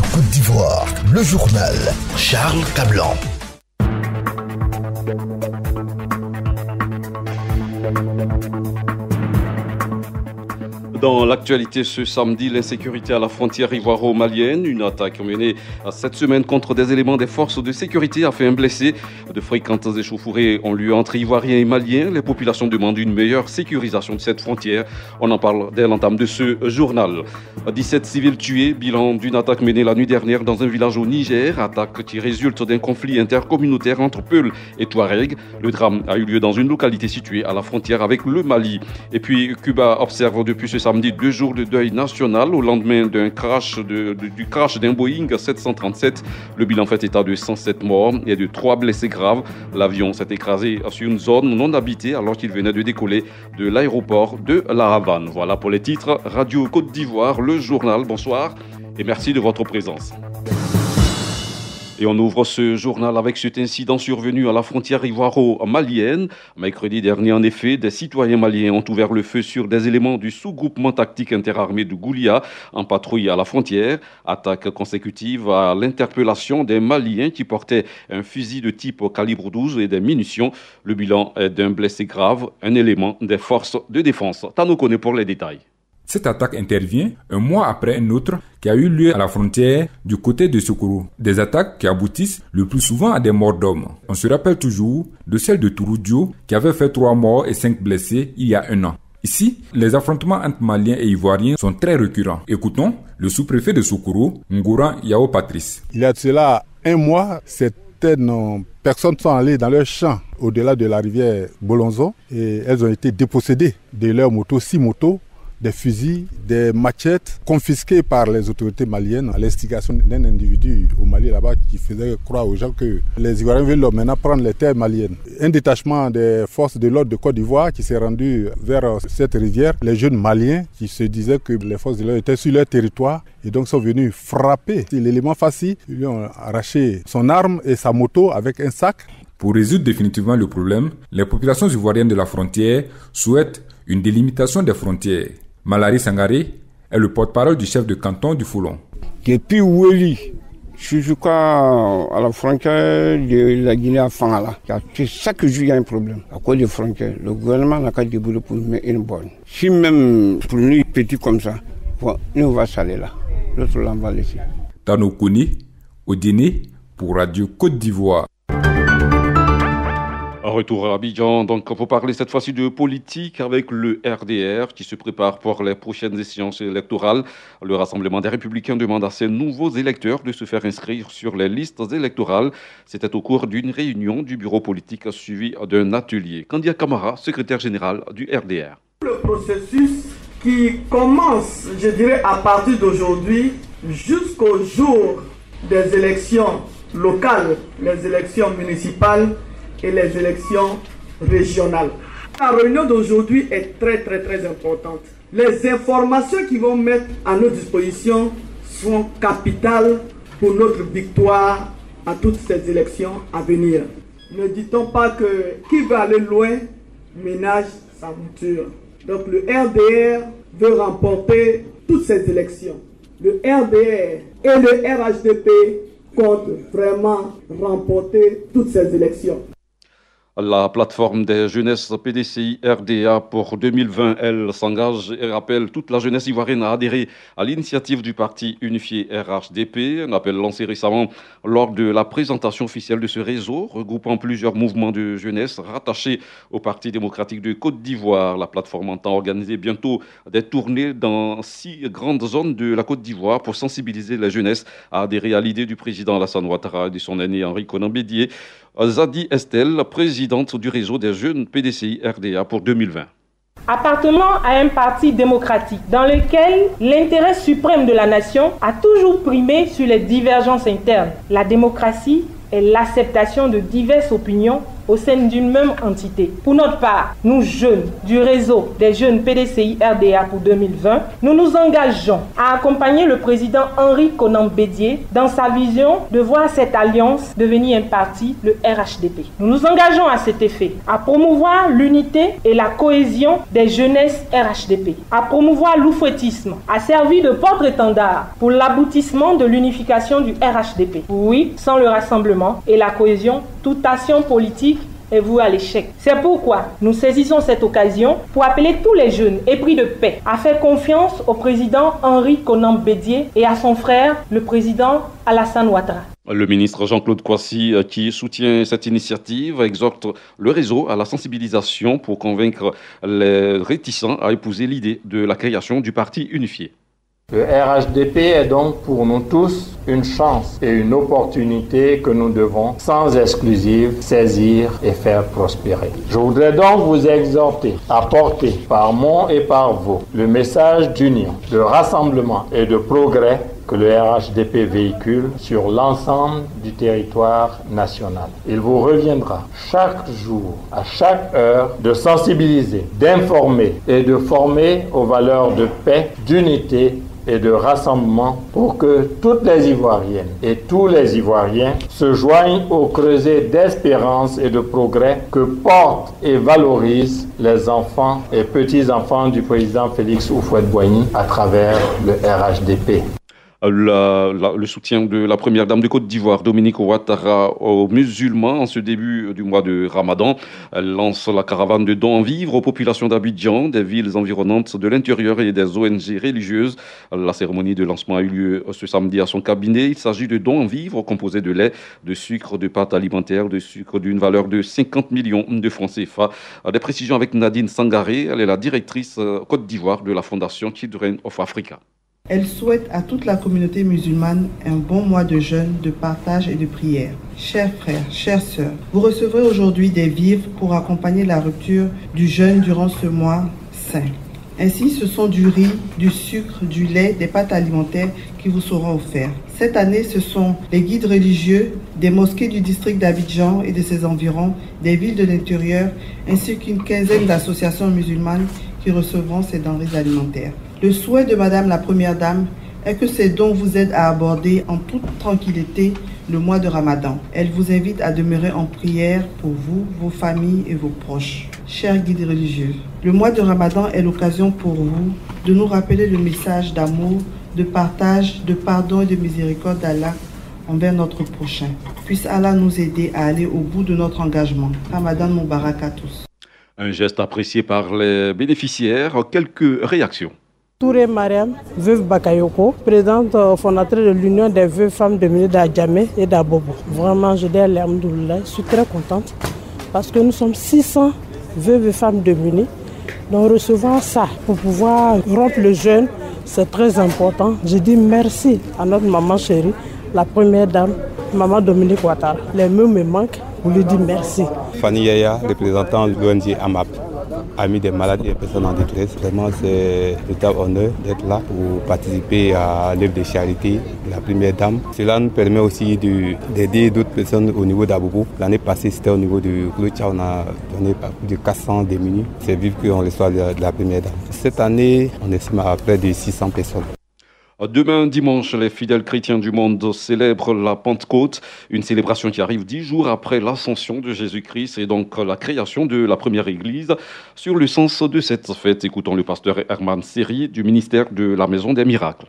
Radio Côte d'Ivoire, le journal Charles Cablan. Dans l'actualité ce samedi, l'insécurité à la frontière ivoiro-malienne. Une attaque menée cette semaine contre des éléments des forces de sécurité a fait un blessé. De fréquentes échauffourées ont lieu entre Ivoiriens et Maliens. Les populations demandent une meilleure sécurisation de cette frontière. On en parle dès l'entame de ce journal. 17 civils tués, bilan d'une attaque menée la nuit dernière dans un village au Niger. Attaque qui résulte d'un conflit intercommunautaire entre Peul et Touareg. Le drame a eu lieu dans une localité située à la frontière avec le Mali. Et puis Cuba observe depuis ce samedi 2 jours de deuil national au lendemain du crash d'un Boeing 737. Le bilan fait état de 107 morts et de 3 blessés graves. L'avion s'est écrasé sur une zone non habitée alors qu'il venait de décoller de l'aéroport de La Havane. Voilà pour les titres. Radio Côte d'Ivoire, le journal. Bonsoir et merci de votre présence. Et on ouvre ce journal avec cet incident survenu à la frontière ivoiro-malienne. Mercredi dernier, en effet, des citoyens maliens ont ouvert le feu sur des éléments du sous-groupement tactique interarmé de Goulia en patrouille à la frontière. Attaque consécutive à l'interpellation des Maliens qui portaient un fusil de type calibre 12 et des munitions. Le bilan est d'un blessé grave, un élément des forces de défense. Tano connaît pour les détails. Cette attaque intervient un mois après une autre qui a eu lieu à la frontière du côté de Sokoro. Des attaques qui aboutissent le plus souvent à des morts d'hommes. On se rappelle toujours de celle de Touroudio qui avait fait 3 morts et 5 blessés il y a 1 an. Ici, les affrontements entre Maliens et Ivoiriens sont très récurrents. Écoutons le sous-préfet de Sokoro, Ngouran Yao Patrice. Il y a de cela 1 mois, certaines personnes sont allées dans leurs champs au-delà de la rivière Bolonzo et elles ont été dépossédées de leurs motos, 6 motos, des fusils, des machettes confisquées par les autorités maliennes à l'instigation d'un individu au Mali là-bas qui faisait croire aux gens que les Ivoiriens veulent maintenant prendre les terres maliennes. Un détachement des forces de l'ordre de Côte d'Ivoire qui s'est rendu vers cette rivière, les jeunes Maliens qui se disaient que les forces de l'ordre étaient sur leur territoire et donc sont venus frapper l'élément Fassi. Ils lui ont arraché son arme et sa moto avec un sac. Pour résoudre définitivement le problème, les populations ivoiriennes de la frontière souhaitent une délimitation des frontières. Malari Sangaré est le porte-parole du chef de canton du Foulon. Depuis Weli, je crois à la frontière de la Guinée à Fangala, chaque jour il y a un problème à cause des frontières. Le gouvernement n'a qu'à débrouiller pour mettre une bonne. Si même pour nous petits comme ça, nous on va s'aller là. L'autre là on va laisser. Tano Koni, au dîner pour Radio Côte d'Ivoire. Retour à Abidjan, donc pour parler cette fois-ci de politique avec le RDR qui se prépare pour les prochaines échéances électorales. Le Rassemblement des Républicains demande à ses nouveaux électeurs de se faire inscrire sur les listes électorales. C'était au cours d'une réunion du bureau politique suivie d'un atelier. Kandia Kamara, secrétaire général du RDR. Le processus qui commence, je dirais, à partir d'aujourd'hui jusqu'au jour des élections locales, les élections municipales et les élections régionales. La réunion d'aujourd'hui est très importante. Les informations qu'ils vont mettre à notre disposition sont capitales pour notre victoire à toutes ces élections à venir. Ne dit-on pas que qui veut aller loin ménage sa monture. Donc le RDR veut remporter toutes ces élections. Le RDR et le RHDP comptent vraiment remporter toutes ces élections. La plateforme des jeunesses PDCI RDA pour 2020, elle s'engage et rappelle toute la jeunesse ivoirienne à adhérer à l'initiative du parti unifié RHDP, un appel lancé récemment lors de la présentation officielle de ce réseau, regroupant plusieurs mouvements de jeunesse rattachés au Parti démocratique de Côte d'Ivoire. La plateforme entend organiser bientôt des tournées dans 6 grandes zones de la Côte d'Ivoire pour sensibiliser les jeunesses à adhérer à l'idée du président Alassane Ouattara et de son aîné Henri Konan Bédié. Zadi Estelle, présidente du réseau des jeunes PDCI RDA pour 2020. Appartenant à un parti démocratique dans lequel l'intérêt suprême de la nation a toujours primé sur les divergences internes. La démocratie est l'acceptation de diverses opinions au sein d'une même entité. Pour notre part, nous jeunes du réseau des jeunes PDCI RDA pour 2020, nous nous engageons à accompagner le président Henri Konan Bédié dans sa vision de voir cette alliance devenir un parti, le RHDP. Nous nous engageons à cet effet à promouvoir l'unité et la cohésion des jeunesses RHDP, à promouvoir l'oufouettisme, à servir de porte-étendard pour l'aboutissement de l'unification du RHDP. Oui, sans le rassemblement et la cohésion, toute action politique est vouée à l'échec. C'est pourquoi nous saisissons cette occasion pour appeler tous les jeunes épris de paix à faire confiance au président Henri Konan Bédié et à son frère, le président Alassane Ouattara. Le ministre Jean-Claude Kouassi, qui soutient cette initiative, exhorte le réseau à la sensibilisation pour convaincre les réticents à épouser l'idée de la création du parti unifié. Le RHDP est donc pour nous tous une chance et une opportunité que nous devons, sans exclusive, saisir et faire prospérer. Je voudrais donc vous exhorter à porter par mon et par vous le message d'union, de rassemblement et de progrès que le RHDP véhicule sur l'ensemble du territoire national. Il vous reviendra chaque jour, à chaque heure, de sensibiliser, d'informer et de former aux valeurs de paix, d'unité et de rassemblement pour que toutes les Ivoiriennes et tous les Ivoiriens se joignent au creuset d'espérance et de progrès que portent et valorisent les enfants et petits-enfants du président Félix Houphouët-Boigny à travers le RHDP. Le soutien de la première dame de Côte d'Ivoire, Dominique Ouattara, aux musulmans en ce début du mois de Ramadan. Elle lance la caravane de dons en vivres aux populations d'Abidjan, des villes environnantes, de l'intérieur et des ONG religieuses. La cérémonie de lancement a eu lieu ce samedi à son cabinet. Il s'agit de dons en vivres composés de lait, de sucre, de pâtes alimentaires, de sucre d'une valeur de 50 millions de francs CFA. Des précisions avec Nadine Sangaré. Elle est la directrice Côte d'Ivoire de la Fondation Children of Africa. Elle souhaite à toute la communauté musulmane un bon mois de jeûne, de partage et de prière. Chers frères, chères sœurs, vous recevrez aujourd'hui des vivres pour accompagner la rupture du jeûne durant ce mois saint. Ainsi, ce sont du riz, du sucre, du lait, des pâtes alimentaires qui vous seront offerts. Cette année, ce sont les guides religieux des mosquées du district d'Abidjan et de ses environs, des villes de l'intérieur, ainsi qu'une quinzaine d'associations musulmanes qui recevront ces denrées alimentaires. Le souhait de Madame la Première Dame est que ces dons vous aident à aborder en toute tranquillité le mois de Ramadan. Elle vous invite à demeurer en prière pour vous, vos familles et vos proches. Chers guides religieux, le mois de Ramadan est l'occasion pour vous de nous rappeler le message d'amour, de partage, de pardon et de miséricorde d'Allah envers notre prochain. Puisse Allah nous aider à aller au bout de notre engagement. Ramadan Moubarak à tous. Un geste apprécié par les bénéficiaires. Quelques réactions. Touré Mariam, veuve Bakayoko, présidente fondatrice de l'Union des veuves femmes de Muni d'Adjamé et d'Abobo. Vraiment, je dis alhamdoulilah, je suis très contente parce que nous sommes 600 veuves et femmes de Muni. Donc recevant ça pour pouvoir rompre le jeûne, c'est très important. Je dis merci à notre maman chérie, la première dame, maman Dominique Ouattara. Les mots me manquent, vous lui dites merci. Fanny Yaya, représentant de l'ONG AMAP. Amis des malades et des personnes en détresse. Vraiment, c'est un véritable honneur d'être là pour participer à l'œuvre de charité de la Première Dame. Cela nous permet aussi d'aider d'autres personnes au niveau d'Abobo. L'année passée, c'était au niveau de Clocha, on a donné plus de 400 démunis. C'est vivre qu'on reçoit de la Première Dame. Cette année, on estime à près de 600 personnes. Demain dimanche, les fidèles chrétiens du monde célèbrent la Pentecôte, une célébration qui arrive 10 jours après l'ascension de Jésus-Christ et donc la création de la première église. Sur le sens de cette fête, écoutons le pasteur Herman Seri du ministère de la Maison des Miracles.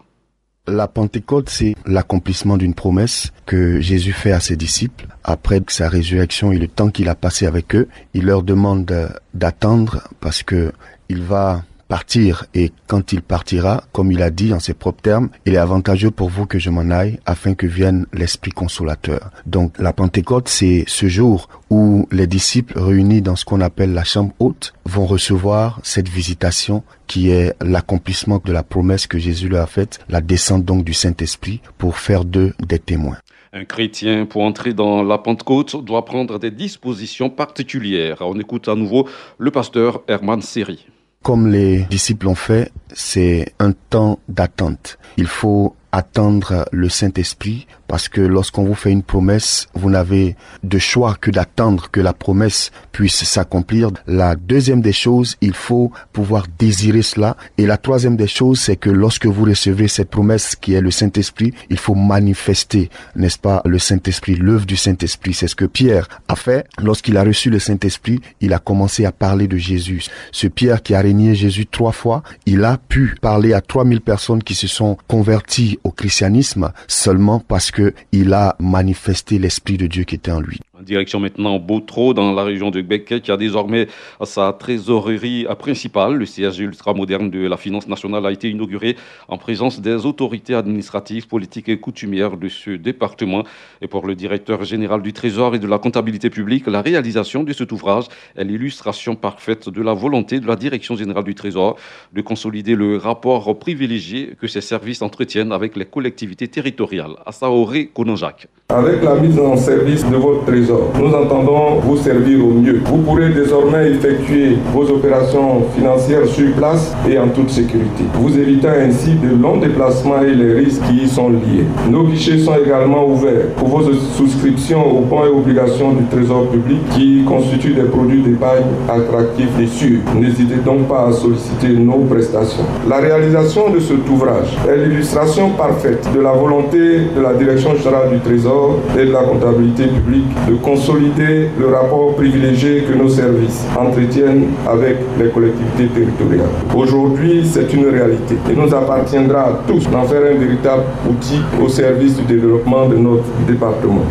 La Pentecôte, c'est l'accomplissement d'une promesse que Jésus fait à ses disciples. Après sa résurrection et le temps qu'il a passé avec eux, il leur demande d'attendre parce que il va partir, et quand il partira, comme il a dit en ses propres termes, il est avantageux pour vous que je m'en aille afin que vienne l'Esprit consolateur. Donc la Pentecôte, c'est ce jour où les disciples réunis dans ce qu'on appelle la chambre haute vont recevoir cette visitation qui est l'accomplissement de la promesse que Jésus leur a faite, la descente donc du Saint-Esprit pour faire d'eux des témoins. Un chrétien, pour entrer dans la Pentecôte, doit prendre des dispositions particulières. On écoute à nouveau le pasteur Herman Seri. Comme les disciples l'ont fait, c'est un temps d'attente. Il faut attendre le Saint-Esprit, parce que lorsqu'on vous fait une promesse, vous n'avez de choix que d'attendre que la promesse puisse s'accomplir. La deuxième des choses, il faut pouvoir désirer cela. Et la troisième des choses, c'est que lorsque vous recevez cette promesse qui est le Saint-Esprit, il faut manifester, n'est-ce pas, le Saint-Esprit, l'œuvre du Saint-Esprit. C'est ce que Pierre a fait. Lorsqu'il a reçu le Saint-Esprit, il a commencé à parler de Jésus. Ce Pierre qui a régné Jésus 3 fois, il a pu parler à 3000 personnes qui se sont converties au christianisme seulement parce que il a manifesté l'Esprit de Dieu qui était en lui. Direction maintenant Botro, dans la région de Gbeke, qui a désormais sa trésorerie principale. Le siège ultramoderne de la finance nationale a été inauguré en présence des autorités administratives, politiques et coutumières de ce département. Et pour le directeur général du Trésor et de la comptabilité publique, la réalisation de cet ouvrage est l'illustration parfaite de la volonté de la direction générale du Trésor de consolider le rapport privilégié que ses services entretiennent avec les collectivités territoriales. Assaoré Kononjak. Avec la mise en service de votre Trésor, nous entendons vous servir au mieux. Vous pourrez désormais effectuer vos opérations financières sur place et en toute sécurité, vous évitant ainsi de longs déplacements et les risques qui y sont liés. Nos guichets sont également ouverts pour vos souscriptions aux bons et obligations du Trésor public qui constituent des produits d'épargne attractifs et sûrs. N'hésitez donc pas à solliciter nos prestations. La réalisation de cet ouvrage est l'illustration parfaite de la volonté de la Direction générale du Trésor et de la comptabilité publique de consolider le rapport privilégié que nos services entretiennent avec les collectivités territoriales. Aujourd'hui, c'est une réalité. Il nous appartiendra à tous d'en faire un véritable outil au service du développement de notre département.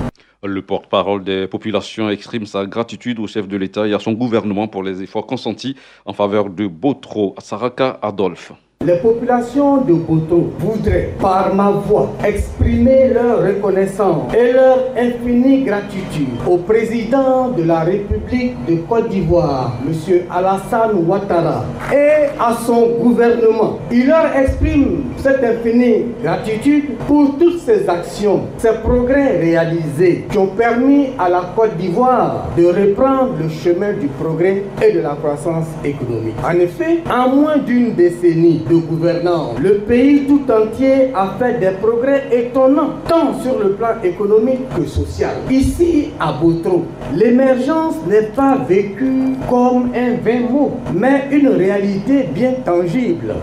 Le porte-parole des populations exprime sa gratitude au chef de l'État et à son gouvernement pour les efforts consentis en faveur de Botro. Saraka Adolphe. Les populations de Botro voudraient, par ma voix, exprimer leur reconnaissance et leur infinie gratitude au président de la République de Côte d'Ivoire, M. Alassane Ouattara, et à son gouvernement. Il leur exprime cette infinie gratitude pour toutes ces actions, ces progrès réalisés qui ont permis à la Côte d'Ivoire de reprendre le chemin du progrès et de la croissance économique. En effet, en moins d'une décennie de gouvernance, le pays tout entier a fait des progrès étonnants, tant sur le plan économique que social. Ici, à Botro, l'émergence n'est pas vécue comme un vain mot, mais une réalité bien tangible.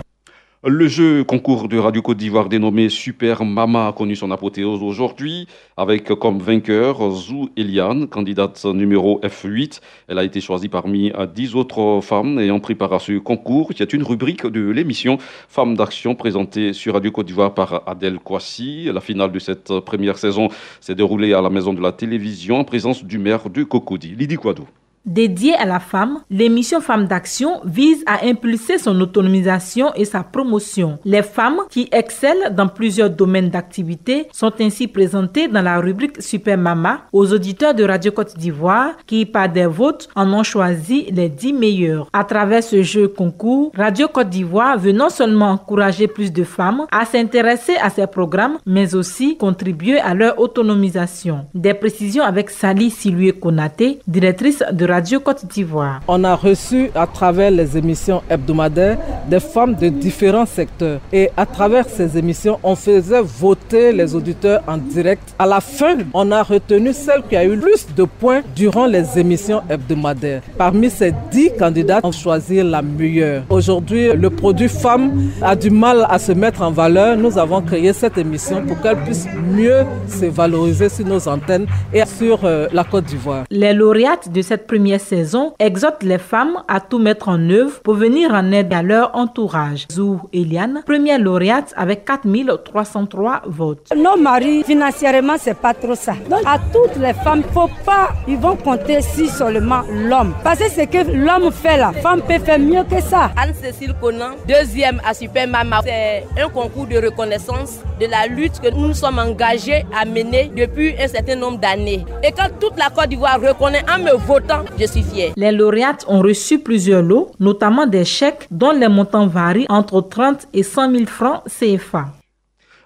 Le jeu concours de Radio Côte d'Ivoire dénommé Super Mama a connu son apothéose aujourd'hui avec comme vainqueur Zou Eliane, candidate numéro F8. Elle a été choisie parmi 10 autres femmes ayant pris part à ce concours, qui est une rubrique de l'émission Femmes d'Action présentée sur Radio Côte d'Ivoire par Adèle Kouassi. La finale de cette première saison s'est déroulée à la Maison de la Télévision en présence du maire de Cocody, Lydie Kouadou. Dédiée à la femme, l'émission Femmes d'Action vise à impulser son autonomisation et sa promotion. Les femmes qui excellent dans plusieurs domaines d'activité sont ainsi présentées dans la rubrique Super Mama aux auditeurs de Radio Côte d'Ivoire qui, par des votes, en ont choisi les 10 meilleurs. À travers ce jeu concours, Radio Côte d'Ivoire veut non seulement encourager plus de femmes à s'intéresser à ces programmes, mais aussi contribuer à leur autonomisation. Des précisions avec Sali Silué Konaté, directrice de Radio Côte d'Ivoire. On a reçu à travers les émissions hebdomadaires des femmes de différents secteurs et à travers ces émissions, on faisait voter les auditeurs en direct. À la fin, on a retenu celle qui a eu plus de points durant les émissions hebdomadaires. Parmi ces 10 candidats, on choisit la meilleure. Aujourd'hui, le produit femme a du mal à se mettre en valeur. Nous avons créé cette émission pour qu'elle puisse mieux se valoriser sur nos antennes et sur la Côte d'Ivoire. Les lauréates de cette première saison exhortent les femmes à tout mettre en œuvre pour venir en aide à leur entourage. Zou Eliane, première lauréate avec 4303 votes. Nos maris, financièrement, c'est pas trop ça. Donc, à toutes les femmes, faut pas, ils vont compter si seulement l'homme. Parce que ce que l'homme fait, la femme peut faire mieux que ça. Anne-Cécile Conan, deuxième à Super Mama. C'est un concours de reconnaissance de la lutte que nous sommes engagés à mener depuis un certain nombre d'années. Et quand toute la Côte d'Ivoire reconnaît en me votant, je suis fière. Les lauréates ont reçu plusieurs lots, notamment des chèques dont les montants varient entre 30 et 100 000 francs CFA.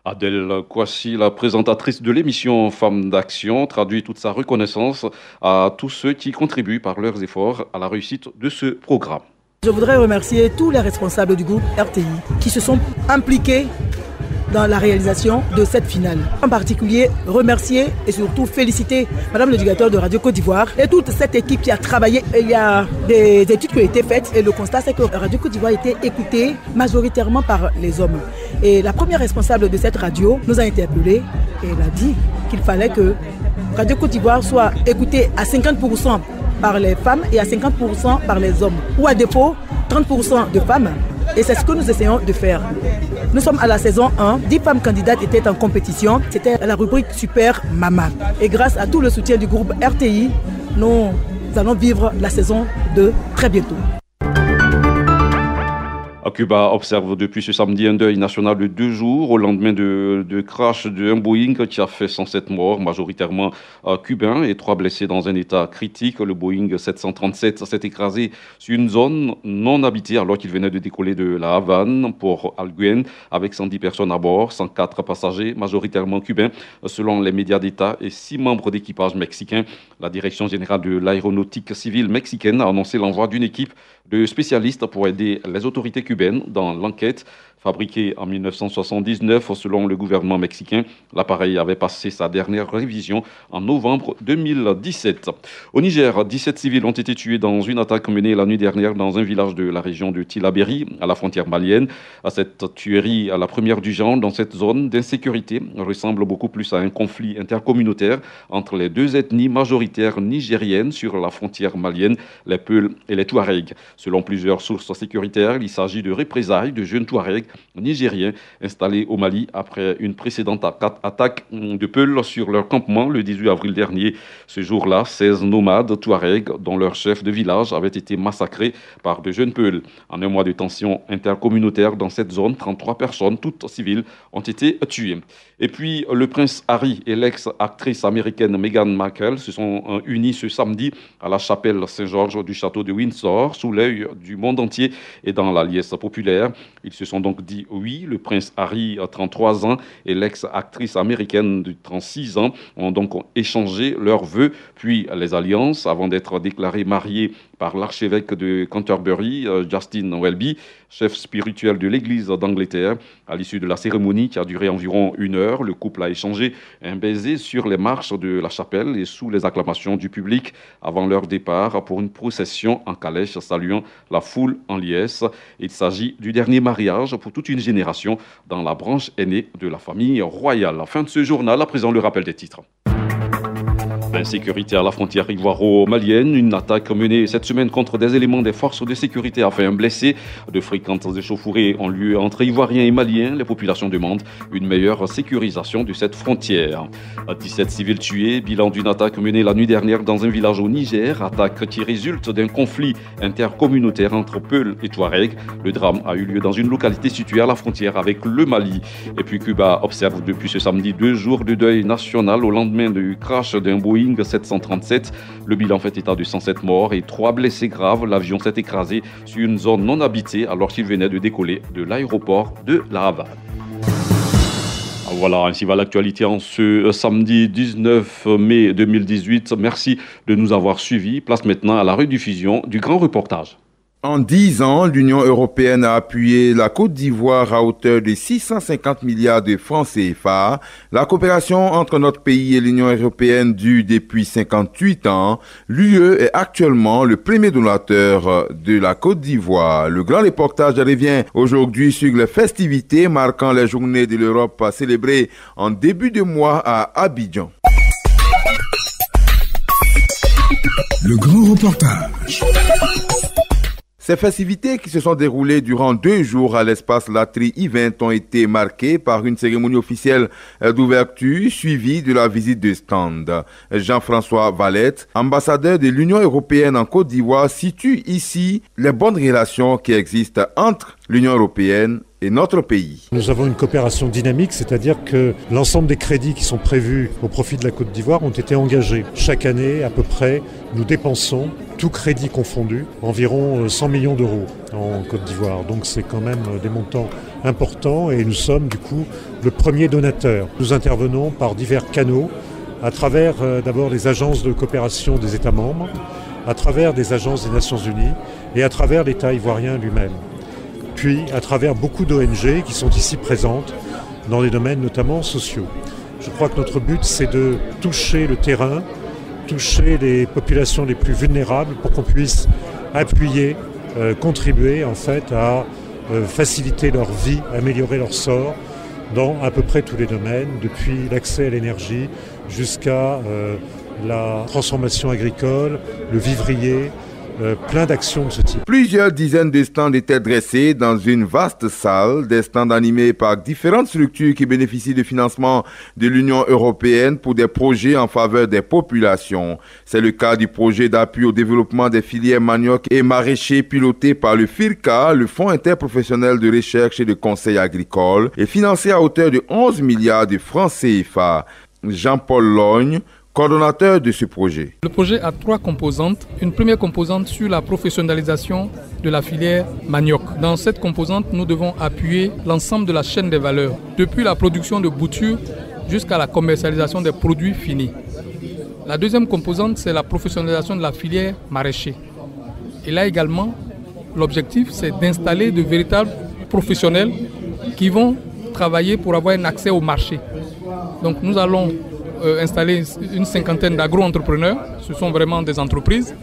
Adèle Kouassi, la présentatrice de l'émission Femmes d'Action, traduit toute sa reconnaissance à tous ceux qui contribuent par leurs efforts à la réussite de ce programme. Je voudrais remercier tous les responsables du groupe RTI qui se sont impliqués dans la réalisation de cette finale. En particulier, remercier et surtout féliciter Madame le directeur de Radio Côte d'Ivoire et toute cette équipe qui a travaillé. Il y a des études qui ont été faites et le constat c'est que Radio Côte d'Ivoire a été écoutée majoritairement par les hommes. Et la première responsable de cette radio nous a interpellés et elle a dit qu'il fallait que Radio Côte d'Ivoire soit écoutée à 50% par les femmes et à 50% par les hommes. Ou à défaut, 30% de femmes. Et c'est ce que nous essayons de faire. Nous sommes à la saison 1. 10 femmes candidates étaient en compétition. C'était la rubrique Super Mama. Et grâce à tout le soutien du groupe RTI, nous allons vivre la saison 2 très bientôt. Cuba observe depuis ce samedi un deuil national de 2 jours au lendemain de crash d'un Boeing qui a fait 107 morts, majoritairement cubains, et 3 blessés dans un état critique. Le Boeing 737 s'est écrasé sur une zone non habitée alors qu'il venait de décoller de La Havane pour Alguen avec 110 personnes à bord, 104 passagers, majoritairement cubains, selon les médias d'État, et 6 membres d'équipage mexicains. La Direction générale de l'aéronautique civile mexicaine a annoncé l'envoi d'une équipe de spécialistes pour aider les autorités cubaines dans l'enquête. Fabriqué en 1979, selon le gouvernement mexicain, l'appareil avait passé sa dernière révision en novembre 2017. Au Niger, 17 civils ont été tués dans une attaque menée la nuit dernière dans un village de la région de Tillabéri, à la frontière malienne. Cette tuerie, la première du genre dans cette zone d'insécurité, ressemble beaucoup plus à un conflit intercommunautaire entre les 2 ethnies majoritaires nigériennes sur la frontière malienne, les Peuls et les Touaregs. Selon plusieurs sources sécuritaires, il s'agit de représailles de jeunes Touaregs nigériens installés au Mali après une précédente attaque de Peuls sur leur campement le 18 avril dernier. Ce jour-là, 16 nomades Touaregs, dont leur chef de village, avaient été massacrés par de jeunes Peuls. En un mois de tensions intercommunautaires dans cette zone, 33 personnes, toutes civiles, ont été tuées. Et puis, le prince Harry et l'ex-actrice américaine Meghan Markle se sont unis ce samedi à la chapelle Saint-Georges du château de Windsor, sous l'œil du monde entier et dans la liesse populaire. Ils se sont donc dit oui. Le prince Harry, a 33 ans, et l'ex-actrice américaine de 36 ans ont donc échangé leurs vœux, puis les alliances, avant d'être déclarés mariés par l'archevêque de Canterbury, Justin Welby, chef spirituel de l'église d'Angleterre. À l'issue de la cérémonie, qui a duré environ 1 heure, le couple a échangé un baiser sur les marches de la chapelle et sous les acclamations du public avant leur départ pour une procession en calèche saluant la foule en liesse. Il s'agit du dernier mariage pour toute une génération dans la branche aînée de la famille royale. Fin de ce journal, à présent le rappel des titres. Insécurité à la frontière ivoiro-malienne. Une attaque menée cette semaine contre des éléments des forces de sécurité a fait un blessé. De fréquentes échauffourées ont lieu entre Ivoiriens et Maliens. Les populations demandent une meilleure sécurisation de cette frontière. 17 civils tués, bilan d'une attaque menée la nuit dernière dans un village au Niger. Attaque qui résulte d'un conflit intercommunautaire entre Peuls et Touaregs. Le drame a eu lieu dans une localité située à la frontière avec le Mali. Et puis Cuba observe depuis ce samedi 2 jours de deuil national au lendemain du crash d'un Boeing 737. Le bilan fait état de 107 morts et 3 blessés graves. L'avion s'est écrasé sur une zone non habitée alors qu'il venait de décoller de l'aéroport de La Havane. Voilà, ainsi va l'actualité en ce samedi 19 mai 2018. Merci de nous avoir suivis. Place maintenant à la rediffusion du grand reportage. En 10 ans, l'Union européenne a appuyé la Côte d'Ivoire à hauteur de 650 milliards de francs CFA. La coopération entre notre pays et l'Union européenne dure depuis 58 ans. L'UE est actuellement le premier donateur de la Côte d'Ivoire. Le grand reportage revient aujourd'hui sur les festivités marquant les journées de l'Europe célébrées en début de mois à Abidjan. Le grand reportage. Ces festivités qui se sont déroulées durant 2 jours à l'espace Latry Event ont été marquées par une cérémonie officielle d'ouverture suivie de la visite de stand. Jean-François Valette, ambassadeur de l'Union européenne en Côte d'Ivoire, situe ici les bonnes relations qui existent entre l'Union européenne et notre pays. Nous avons une coopération dynamique, c'est-à-dire que l'ensemble des crédits qui sont prévus au profit de la Côte d'Ivoire ont été engagés. Chaque année, à peu près, nous dépensons, tout crédit confondu, environ 100 millions d'euros en Côte d'Ivoire. Donc c'est quand même des montants importants et nous sommes du coup le premier donateur. Nous intervenons par divers canaux, à travers d'abord les agences de coopération des États membres, à travers des agences des Nations Unies et à travers l'État ivoirien lui-même. Puis à travers beaucoup d'ONG qui sont ici présentes, dans des domaines notamment sociaux. Je crois que notre but, c'est de toucher le terrain, toucher les populations les plus vulnérables pour qu'on puisse appuyer, contribuer en fait à faciliter leur vie, améliorer leur sort dans à peu près tous les domaines, depuis l'accès à l'énergie jusqu'à la transformation agricole, le vivrier, plein d'actions de ce type. Plusieurs dizaines de stands étaient dressés dans une vaste salle, des stands animés par différentes structures qui bénéficient de financement de l'Union européenne pour des projets en faveur des populations. C'est le cas du projet d'appui au développement des filières manioc et maraîchers piloté par le FIRCA, le Fonds interprofessionnel de recherche et de conseil agricole, et financé à hauteur de 11 milliards de francs CFA. Jean-Paul Logne, coordonnateur de ce projet. Le projet a 3 composantes. Une première composante sur la professionnalisation de la filière manioc. Dans cette composante, nous devons appuyer l'ensemble de la chaîne des valeurs, depuis la production de boutures jusqu'à la commercialisation des produits finis. La deuxième composante, c'est la professionnalisation de la filière maraîcher. Et là également, l'objectif, c'est d'installer de véritables professionnels qui vont travailler pour avoir un accès au marché. Donc nous allons installer une cinquantaine d'agro-entrepreneurs. Ce sont vraiment des entreprises,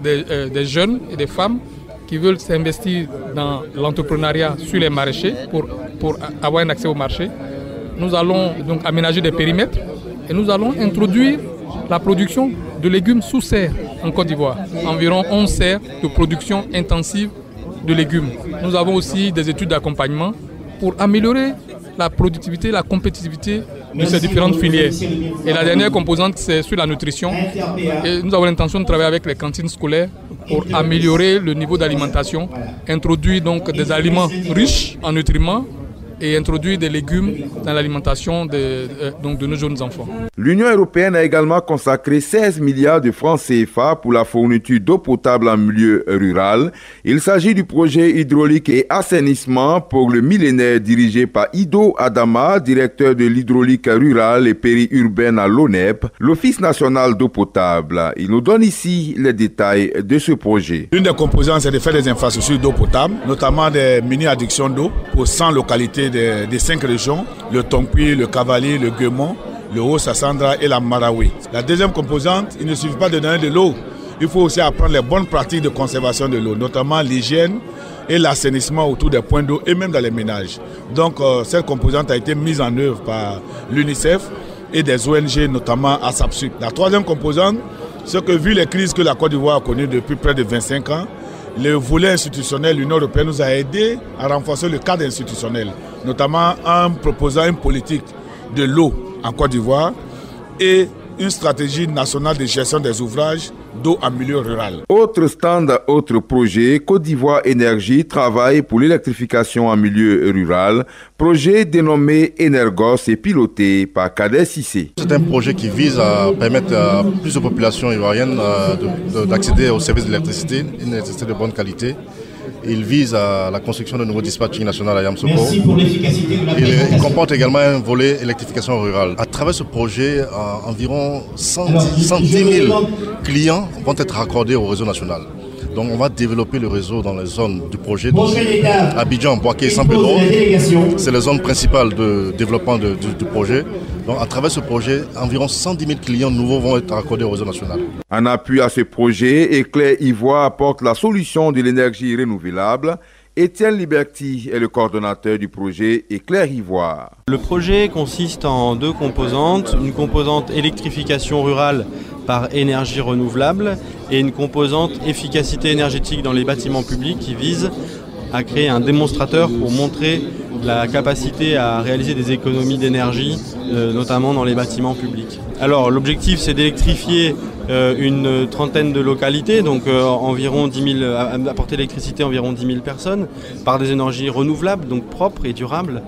des jeunes et des femmes qui veulent s'investir dans l'entrepreneuriat sur les maraîchers pour avoir un accès au marché. Nous allons donc aménager des périmètres et nous allons introduire la production de légumes sous serre en Côte d'Ivoire. Environ 11 serres de production intensive de légumes. Nous avons aussi des études d'accompagnement pour améliorer la productivité, la compétitivité de ces différentes filières. Et la dernière composante, c'est sur la nutrition. Et nous avons l'intention de travailler avec les cantines scolaires pour améliorer le niveau d'alimentation, introduire donc des aliments riches en nutriments et introduire des légumes dans l'alimentation de nos jeunes enfants. L'Union européenne a également consacré 16 milliards de francs CFA pour la fourniture d'eau potable en milieu rural. Il s'agit du projet hydraulique et assainissement pour le millénaire dirigé par Ido Adama, directeur de l'hydraulique rurale et périurbaine à l'ONEP, l'Office national d'eau potable. Il nous donne ici les détails de ce projet. L'une des composantes, c'est de faire des infrastructures d'eau potable, notamment des mini-addictions d'eau pour 100 localités des 5 régions, le Tonkui, le Cavalier, le Guémont, le Haut-Sassandra et la Marawi. La deuxième composante, il ne suffit pas de donner de l'eau, il faut aussi apprendre les bonnes pratiques de conservation de l'eau, notamment l'hygiène et l'assainissement autour des points d'eau et même dans les ménages. Donc cette composante a été mise en œuvre par l'UNICEF et des ONG, notamment ASAPSUP. La troisième composante, c'est que vu les crises que la Côte d'Ivoire a connues depuis près de 25 ans, le volet institutionnel, l'Union européenne nous a aidé à renforcer le cadre institutionnel, notamment en proposant une politique de l'eau en Côte d'Ivoire et une stratégie nationale de gestion des ouvrages d'eau en milieu rural. Autre stand, autre projet, Côte d'Ivoire Énergie travaille pour l'électrification en milieu rural. Projet dénommé Energos et piloté par Kader Sissé. C'est un projet qui vise à permettre à plus de populations ivoiriennes d'accéder aux services d'électricité, une électricité de bonne qualité. Il vise à la construction d'un nouveau dispatching national à Yamoussoukro. Il comporte également un volet électrification rurale. À travers ce projet, environ 110 000 clients vont être raccordés au réseau national. Donc on va développer le réseau dans les zones du projet. Donc, Abidjan, Boaké et San Pedro, c'est les zones principales de développement du projet. Donc à travers ce projet, environ 110 000 clients nouveaux vont être raccordés au réseau national. En appui à ce projet, Éclair Ivoire apporte la solution de l'énergie renouvelable. Étienne Liberty est le coordonnateur du projet Éclair Ivoire. Le projet consiste en 2 composantes, une composante électrification rurale par énergie renouvelable et une composante efficacité énergétique dans les bâtiments publics qui vise à créer un démonstrateur pour montrer la capacité à réaliser des économies d'énergie, notamment dans les bâtiments publics. Alors l'objectif c'est d'électrifier une trentaine de localités, donc environ 10 000, apporter l'électricité à environ 10 000 personnes par des énergies renouvelables, donc propres et durables.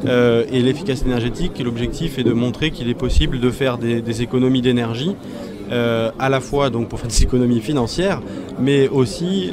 Et l'efficacité énergétique, l'objectif est de montrer qu'il est possible de faire des économies d'énergie, à la fois donc pour faire des économies financières, mais aussi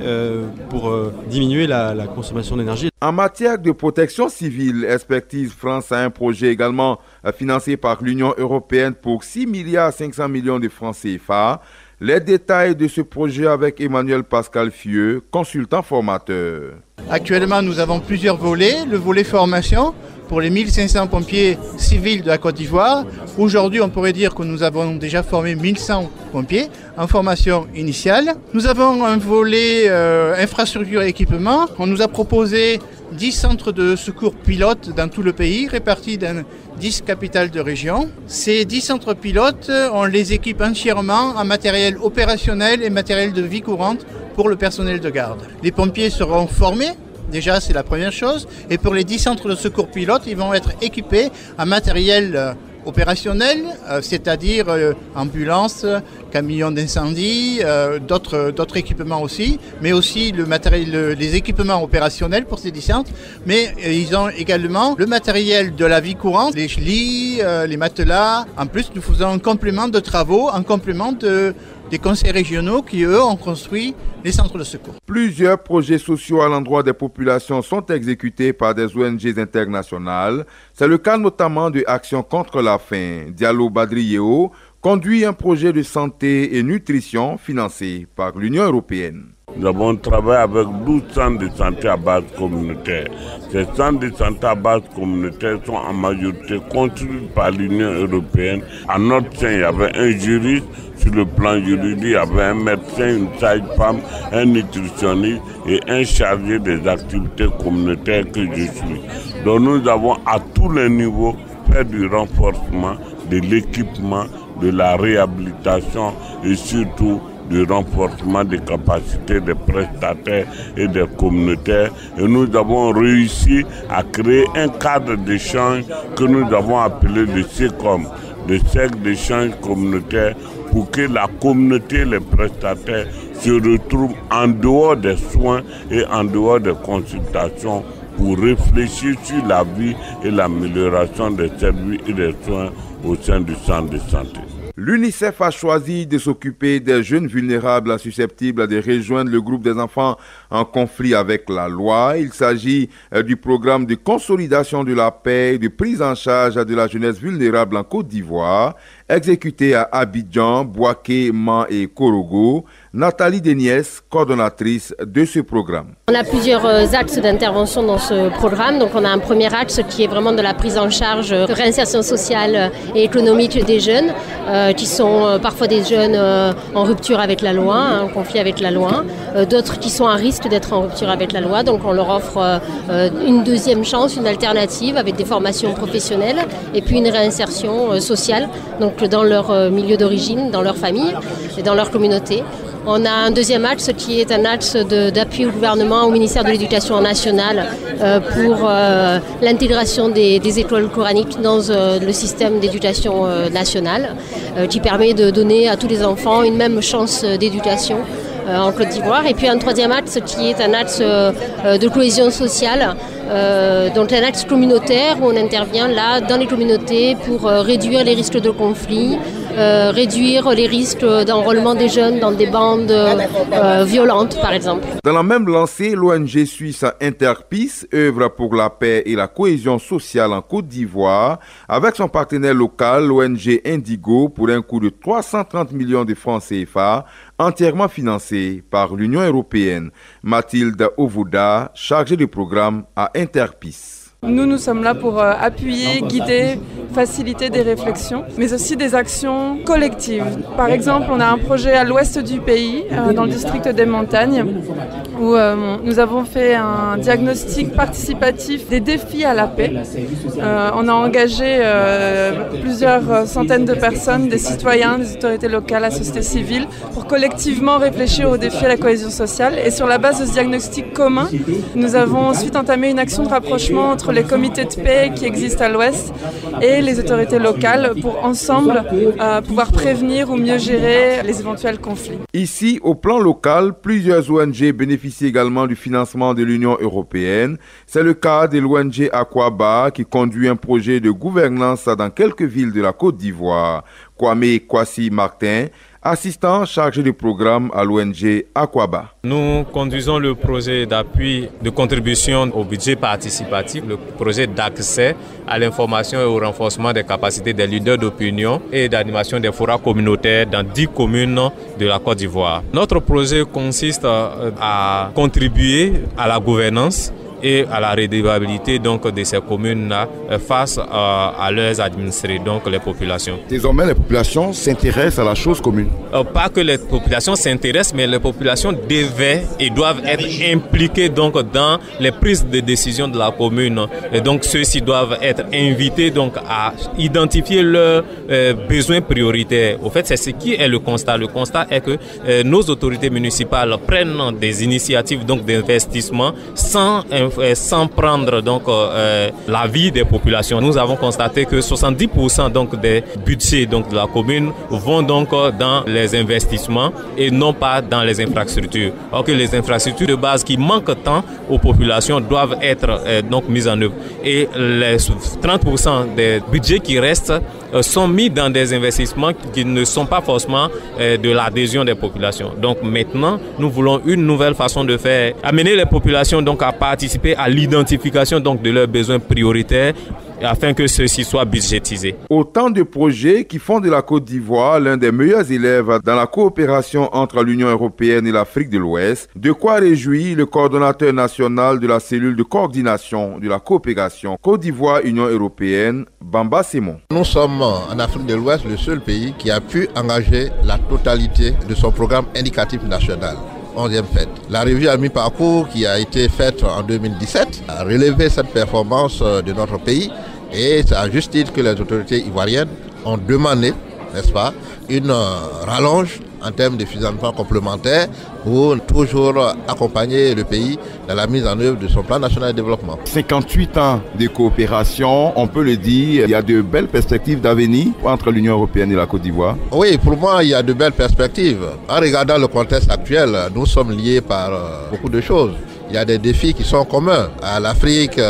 pour diminuer la consommation d'énergie. En matière de protection civile, Expertise France a un projet également financé par l'Union européenne pour 6 500 millions de francs CFA. Les détails de ce projet avec Emmanuel Pascal Fieux, consultant formateur. Actuellement, nous avons plusieurs volets. Le volet formation pour les 1500 pompiers civils de la Côte d'Ivoire. Aujourd'hui, on pourrait dire que nous avons déjà formé 1100 pompiers en formation initiale. Nous avons un volet infrastructure et équipement. On nous a proposé 10 centres de secours pilotes dans tout le pays, répartis dans 10 capitales de région. Ces 10 centres pilotes, on les équipe entièrement en matériel opérationnel et matériel de vie courante pour le personnel de garde. Les pompiers seront formés. Déjà, c'est la première chose. Et pour les 10 centres de secours pilotes, ils vont être équipés en matériel opérationnel, c'est-à-dire ambulances, camions d'incendie, d'autres équipements aussi, mais aussi les équipements opérationnels pour ces 10 centres. Mais ils ont également le matériel de la vie courante, les lits, les matelas. En plus, nous faisons un complément de travaux, un complément des conseils régionaux qui, eux, ont construit les centres de secours. Plusieurs projets sociaux à l'endroit des populations sont exécutés par des ONG internationales. C'est le cas notamment de Action contre la faim. Diallo Badriyeo conduit un projet de santé et nutrition financé par l'Union européenne. Nous avons travaillé avec 12 centres de santé à base communautaire. Ces centres de santé à base communautaire sont en majorité construits par l'Union européenne. À notre sein, il y avait un juriste. Sur le plan juridique, il y avait un médecin, une sage-femme, un nutritionniste et un chargé des activités communautaires que je suis. Donc nous avons à tous les niveaux fait du renforcement de l'équipement, de la réhabilitation et surtout du renforcement des capacités des prestataires et des communautaires. Et nous avons réussi à créer un cadre d'échange que nous avons appelé le CECOM, le cercle d'échange communautaire, pour que la communauté, les prestataires se retrouvent en dehors des soins et en dehors des consultations pour réfléchir sur la vie et l'amélioration des services et des soins au sein du centre de santé. L'UNICEF a choisi de s'occuper des jeunes vulnérables susceptibles de rejoindre le groupe des enfants en conflit avec la loi. Il s'agit du programme de consolidation de la paix et de prise en charge de la jeunesse vulnérable en Côte d'Ivoire, exécuté à Abidjan, Bouaké, Man et Korogo. Nathalie Deniès, coordonnatrice de ce programme. On a plusieurs axes d'intervention dans ce programme. Donc on a un premier axe qui est vraiment de la prise en charge, de réinsertion sociale et économique des jeunes, qui sont parfois des jeunes en rupture avec la loi, en conflit avec la loi, d'autres qui sont à risque d'être en rupture avec la loi. Donc on leur offre une deuxième chance, une alternative avec des formations professionnelles et puis une réinsertion sociale, donc dans leur milieu d'origine, dans leur famille et dans leur communauté. On a un deuxième axe qui est un axe d'appui au gouvernement, au ministère de l'Éducation nationale pour l'intégration des écoles coraniques dans le système d'éducation nationale qui permet de donner à tous les enfants une même chance d'éducation en Côte d'Ivoire. Et puis un troisième axe qui est un axe de cohésion sociale, donc un axe communautaire où on intervient là dans les communautés pour réduire les risques de conflit, réduire les risques d'enrôlement des jeunes dans des bandes violentes par exemple. Dans la même lancée, l'ONG suisse Interpeace œuvre pour la paix et la cohésion sociale en Côte d'Ivoire avec son partenaire local, l'ONG Indigo, pour un coût de 330 millions de francs CFA, entièrement financé par l'Union européenne. Mathilde Ovouda, chargée du programme à Interpeace. Nous sommes là pour appuyer, guider, faciliter des réflexions, mais aussi des actions collectives. Par exemple, on a un projet à l'ouest du pays, dans le district des Montagnes, où nous avons fait un diagnostic participatif des défis à la paix. On a engagé plusieurs centaines de personnes, des citoyens, des autorités locales, la société civile, pour collectivement réfléchir aux défis à la cohésion sociale. Et sur la base de ce diagnostic commun, nous avons ensuite entamé une action de rapprochement entre les comités de paix qui existent à l'ouest et les autorités locales pour ensemble pouvoir prévenir ou mieux gérer les éventuels conflits. Ici, au plan local, plusieurs ONG bénéficient également du financement de l'Union européenne. C'est le cas de l'ONG Aquaba qui conduit un projet de gouvernance dans quelques villes de la Côte d'Ivoire. Kwame Kwasi Martin, assistant chargé du programme à l'ONG Aquaba. Nous conduisons le projet d'appui de contribution au budget participatif, le projet d'accès à l'information et au renforcement des capacités des leaders d'opinion et d'animation des forats communautaires dans 10 communes de la Côte d'Ivoire. Notre projet consiste à contribuer à la gouvernance et à la redevabilité donc de ces communes-là face à leurs administrés, donc les populations. Désormais, les populations s'intéressent à la chose commune. Pas que les populations s'intéressent, mais les populations devaient et doivent être impliquées donc dans les prises de décision de la commune. Et donc ceux-ci doivent être invités donc à identifier leurs besoins prioritaires. Au fait, c'est ce qui est le constat. Le constat est que nos autorités municipales prennent des initiatives donc d'investissement sans prendre donc l'avis des populations. Nous avons constaté que 70% donc des budgets donc de la commune vont donc dans les investissements et non pas dans les infrastructures. Alors que les infrastructures de base qui manquent tant aux populations doivent être donc mises en œuvre. Et les 30% des budgets qui restent sont mis dans des investissements qui ne sont pas forcément de l'adhésion des populations. Donc maintenant, nous voulons une nouvelle façon de faire, amener les populations donc à participer à l'identification donc de leurs besoins prioritaires afin que ceux-ci soient budgétisés. Autant de projets qui font de la Côte d'Ivoire l'un des meilleurs élèves dans la coopération entre l'Union européenne et l'Afrique de l'Ouest, de quoi réjouit le coordonnateur national de la cellule de coordination de la coopération Côte d'Ivoire-Union européenne, Bamba Simon. Nous sommes en Afrique de l'Ouest le seul pays qui a pu engager la totalité de son programme indicatif national. 11e fête. La revue à mi-parcours qui a été faite en 2017 a relevé cette performance de notre pays et c'est à juste titre que les autorités ivoiriennes ont demandé, n'est-ce pas, une rallonge en termes de financement complémentaire pour toujours accompagner le pays dans la mise en œuvre de son plan national de développement. 58 ans de coopération, on peut le dire, il y a de belles perspectives d'avenir entre l'Union européenne et la Côte d'Ivoire. Oui, pour moi, il y a de belles perspectives. En regardant le contexte actuel, nous sommes liés par beaucoup de choses. Il y a des défis qui sont communs à l'Afrique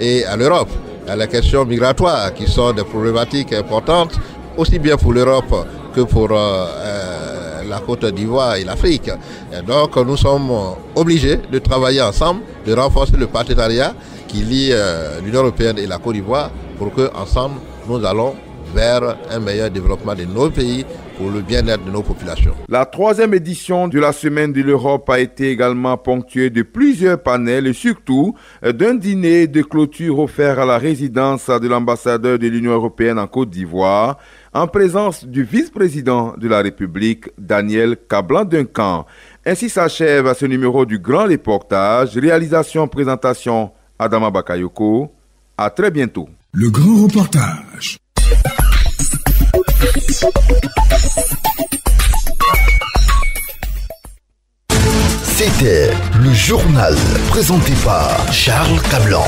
et à l'Europe. Il y a les questions migratoires qui sont des problématiques importantes, aussi bien pour l'Europe que pour la Côte d'Ivoire et l'Afrique. Et donc nous sommes obligés de travailler ensemble, de renforcer le partenariat qui lie l'Union européenne et la Côte d'Ivoire pour que ensemble nous allons vers un meilleur développement de nos pays pour le bien-être de nos populations. La 3e édition de la Semaine de l'Europe a été également ponctuée de plusieurs panels et surtout d'un dîner de clôture offert à la résidence de l'ambassadeur de l'Union européenne en Côte d'Ivoire en présence du vice-président de la République, Daniel Kablan-Duncan. Ainsi s'achève ce numéro du Grand Reportage. Réalisation, présentation, Adama Bakayoko. À très bientôt. Le Grand Reportage. C'était le journal présenté par Charles Cablan.